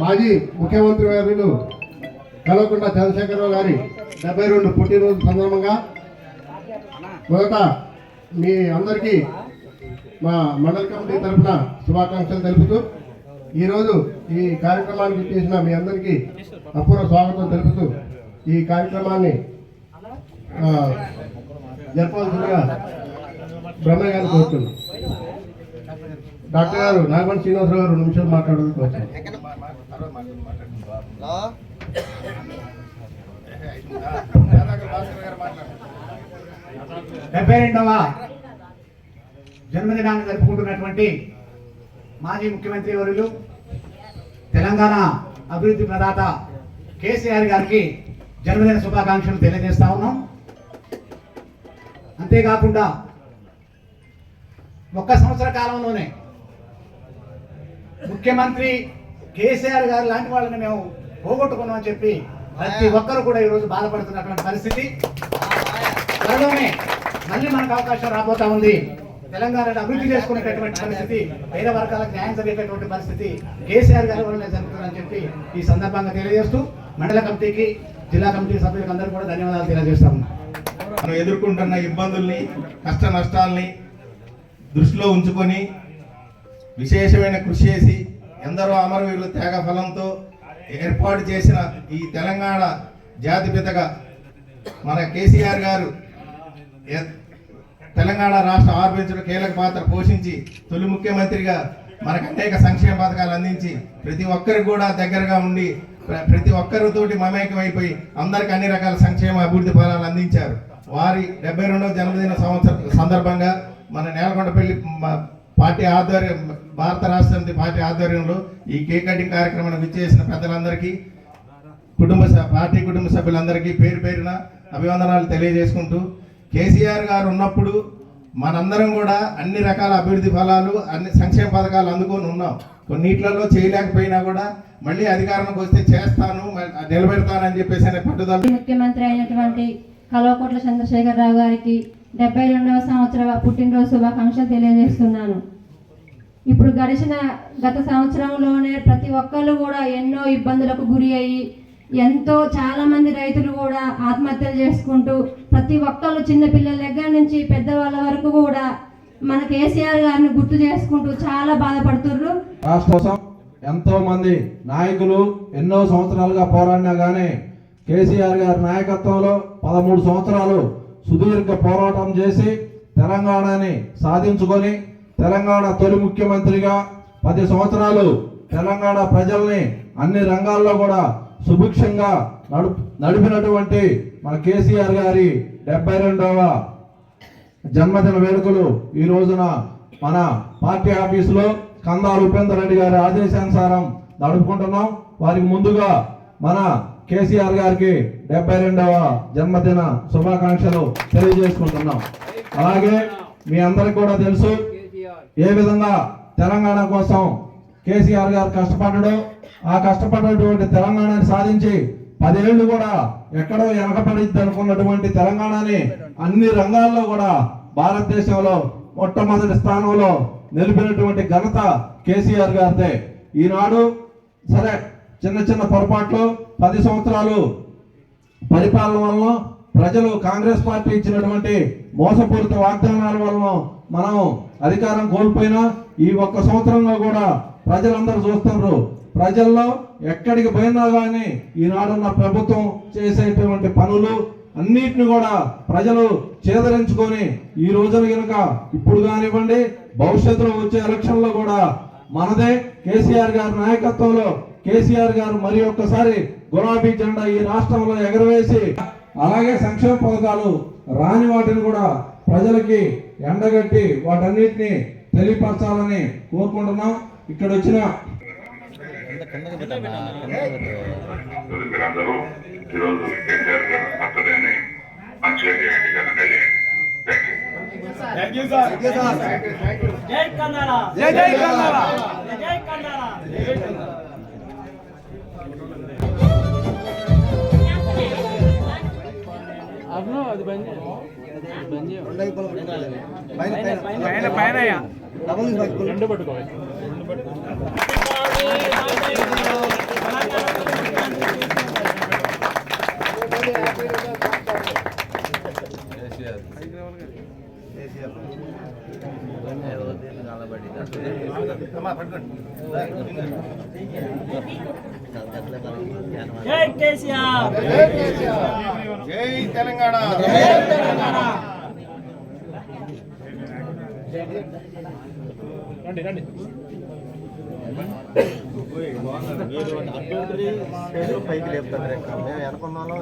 మాజీ ముఖ్యమంత్రి వర్యులు కల్వకుంట్ల చంద్రశేఖరరావు గారి 72 పుట్టినరోజు సందర్భంగా మొదట మీ అందరికీ మా మండల కమిటీ తరఫున శుభాకాంక్షలు తెలుపుతూ ఈరోజు ఈ కార్యక్రమానికి చేసిన మీ అందరికీ అపూర్వ స్వాగతం తెలుపుతూ ఈ కార్యక్రమాన్ని జరపవలసిందిగా బ్రహ్మయ్య గారిని కోరుతున్నాం. డాక్టర్ గారు నాగమణి శ్రీనివాసరావు గారు 2 నిమిషాలు మాట్లాడడానికి వచ్చారు. 72వ జన్మదినాన్ని జరుపుకుంటున్నటువంటి మాజీ ముఖ్యమంత్రి వర్యులు తెలంగాణ అభివృద్ధి ప్రదాత కేసీఆర్ గారికి జన్మదిన శుభాకాంక్షలు తెలియజేస్తా ఉన్నాం. అంతేకాకుండా 1 సంవత్సర కాలంలోనే ముఖ్యమంత్రి కేసీఆర్ గారు లాంటి వాళ్ళని మేము పోగొట్టుకున్నాం అని చెప్పి ప్రతి ఒక్కరు కూడా ఈరోజు బాధపడుతున్నటువంటి పరిస్థితి. త్వరలోనే మళ్ళీ మనకు అవకాశం రాబోతా ఉంది. తెలంగాణను అభివృద్ధి చేసుకునేటటువంటి పరిస్థితి, పేద వర్గాలకు న్యాయం జరిగేటటువంటి పరిస్థితి కేసీఆర్ గారి వల్లనే జరుగుతుందని చెప్పి ఈ సందర్భంగా తెలియజేస్తూ మండల కమిటీకి, జిల్లా కమిటీ సభ్యులకు అందరూ కూడా ధన్యవాదాలు తెలియజేస్తా ఉన్నాం. మనం ఎదుర్కొంటున్న ఇబ్బందుల్ని, కష్ట నష్టాలని దృష్టిలో ఉంచుకొని విశేషమైన కృషి చేసి ఎందరో అమరవీరుల త్యాగ ఫలంతో ఏర్పాటు చేసిన ఈ తెలంగాణ జాతిపితగా మన కేసీఆర్ గారు తెలంగాణ రాష్ట్ర ఆవిర్భవించడం కీలక పాత్ర పోషించి తొలి ముఖ్యమంత్రిగా మనకు అనేక సంక్షేమ పథకాలు అందించి ప్రతి ఒక్కరికి కూడా దగ్గరగా ఉండి ప్రతి ఒక్కరితోటి మమేకం అయిపోయి అందరికి అన్ని రకాల సంక్షేమ అభివృద్ధి ఫలాలు అందించారు. వారి 72వ జన్మదిన సందర్భంగా మన నేలకొండపల్లి పార్టీ ఆధ్వర్యం, భారత రాష్ట్ర సమితి పార్టీ ఆధ్వర్యంలో ఈ కేక్ కటింగ్ కార్యక్రమాన్ని విచ్చేసిన పెద్దలందరికీ, పార్టీ కుటుంబ సభ్యులందరికీ పేరు పేరున అభివందనాలు తెలియజేసుకుంటూ, కేసీఆర్ గారు ఉన్నప్పుడు మనందరం కూడా అన్ని రకాల అభివృద్ధి ఫలాలు, అన్ని సంక్షేమ పథకాలు అందుకొని ఉన్నాం. కొన్నిట్లలో చేయలేకపోయినా కూడా మళ్ళీ అధికారంలోకి వస్తే చేస్తాను, నిలబెడతానని చెప్పేసి అనే పట్టుదల. ముఖ్యమంత్రి అయినటువంటి కల్వకుంట్ల చంద్రశేఖరరావు గారికి 72వ సంవత్సర పుట్టినరోజు శుభాకాంక్షలు తెలియజేస్తున్నాను. ఇప్పుడు గత సంవత్సరంలోనే ప్రతి ఒక్కళ్ళు కూడా ఎన్నో ఇబ్బందులకు గురి అయ్యి చాలా మంది రైతులు కూడా ఆత్మహత్యలు చేసుకుంటూ, ప్రతి ఒక్కళ్ళు చిన్నపిల్లల దగ్గర నుంచి పెద్దవాళ్ళ వరకు కూడా మన కేసీఆర్ గారిని గుర్తు చేసుకుంటూ చాలా బాధపడుతున్నారు. రాష్ట్ర కోసం ఎంతో మంది నాయకులు ఎన్నో సంవత్సరాలుగా పోరాడినా కానీ కేసీఆర్ గారి నాయకత్వంలో 13 సంవత్సరాలు సుదీర్ఘ పోరాటం చేసి తెలంగాణని సాధించుకొని తెలంగాణ తొలి ముఖ్యమంత్రిగా 10 సంవత్సరాలు తెలంగాణ ప్రజల్ని అన్ని రంగాల్లో కూడా సుభిక్షంగా నడిపినటువంటి మన కేసీఆర్ గారి 72వ జన్మదిన వేడుకలు ఈ రోజున మన పార్టీ ఆఫీసులో కందాల ఉపేందర్ రెడ్డి గారి ఆదేశానుసారం నడుపుకుంటున్నాం. వారికి ముందుగా మన కేసీఆర్ గారికి 72వ జన్మదిన శుభాకాంక్షలు తెలియజేసుకుంటున్నాం. అలాగే మీ అందరికి కూడా తెలుసు ఏ విధంగా తెలంగాణ కోసం కేసీఆర్ గారు కష్టపడ్డాడు. ఆ కష్టపడినటువంటి తెలంగాణని సాధించి 10 ఏళ్ళు కూడా ఎక్కడో వెనకపడిద్ది అనుకున్నటువంటి తెలంగాణని అన్ని రంగాల్లో కూడా భారతదేశంలో మొట్టమొదటి స్థానంలో నిలిపినటువంటి ఘనత కేసీఆర్ గారిదే. ఈనాడు సరే చిన్న చిన్న పొరపాట్లు 10 సంవత్సరాలు పరిపాలన వలన ప్రజలు కాంగ్రెస్ పార్టీ ఇచ్చినటువంటి మోసపూరిత వాగ్దానాల వలన మనం అధికారం కోల్పోయినా ఈ 1 సంవత్సరంలో కూడా ప్రజలందరూ చూస్తున్నారు. ప్రజల్లో ఎక్కడికి పోయినా కానీ ఈనాడున్న ప్రభుత్వం చేసేటువంటి పనులు అన్నిటిని కూడా ప్రజలు చేదరించుకొని ఈ రోజున కనుక ఇప్పుడు కానివ్వండి భవిష్యత్తులో వచ్చే ఎలక్షన్లో కూడా మనదే కేసీఆర్ గారి నాయకత్వంలో కేసీఆర్ గారు మరి ఒక్కసారి గులాబీ జెండా ఈ రాష్ట్రంలో ఎగరవేసి అలాగే సంక్షేమ పథకాలు రాని వాటిని కూడా ప్రజలకి ఎండగట్టి వాటన్నిటిని తెలియపరచాలని కోరుకుంటున్నాం. ఇక్కడ వచ్చిన అది బంద్ జై కేసీఆర్ జై తెలంగాణ. పైకి లేపుతారు మేము అనుకున్నాలో